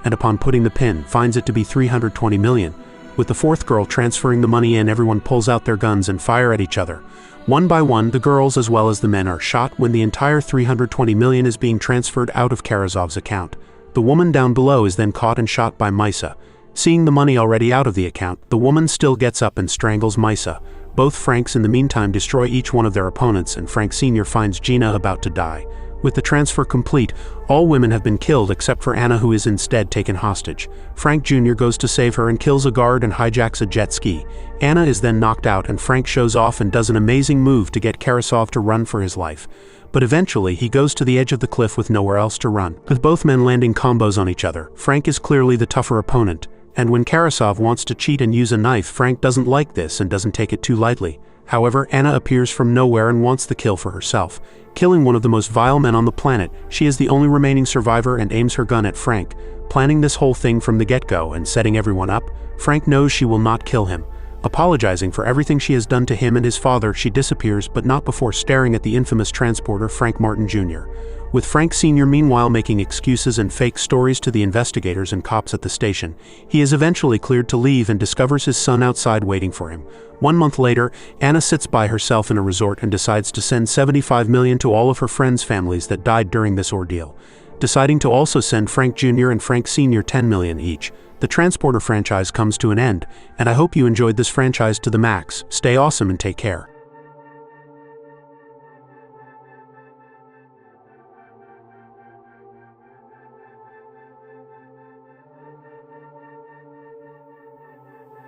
and upon putting the pin, finds it to be $320 million. With the fourth girl transferring the money in, everyone pulls out their guns and fire at each other. One by one, the girls as well as the men are shot when the entire $320 million is being transferred out of Karasov's account. The woman down below is then caught and shot by Maisa. Seeing the money already out of the account, the woman still gets up and strangles Maisa. Both Franks in the meantime destroy each one of their opponents, and Frank Sr. finds Gina about to die. With the transfer complete, all women have been killed except for Anna, who is instead taken hostage. Frank Jr. goes to save her and kills a guard and hijacks a jet ski. Anna is then knocked out and Frank shows off and does an amazing move to get Karasov to run for his life. But eventually he goes to the edge of the cliff with nowhere else to run. With both men landing combos on each other, Frank is clearly the tougher opponent. And when Karasov wants to cheat and use a knife, Frank doesn't like this and doesn't take it too lightly. However, Anna appears from nowhere and wants the kill for herself. Killing one of the most vile men on the planet, she is the only remaining survivor and aims her gun at Frank. Planning this whole thing from the get-go and setting everyone up, Frank knows she will not kill him. Apologizing for everything she has done to him and his father, she disappears, but not before staring at the infamous transporter Frank Martin Jr. With Frank Sr. meanwhile making excuses and fake stories to the investigators and cops at the station, he is eventually cleared to leave and discovers his son outside waiting for him. 1 month later, Anna sits by herself in a resort and decides to send $75 million to all of her friends' families that died during this ordeal, deciding to also send Frank Jr. and Frank Sr. $10 million each. The Transporter franchise comes to an end, and I hope you enjoyed this franchise to the max. Stay awesome and take care.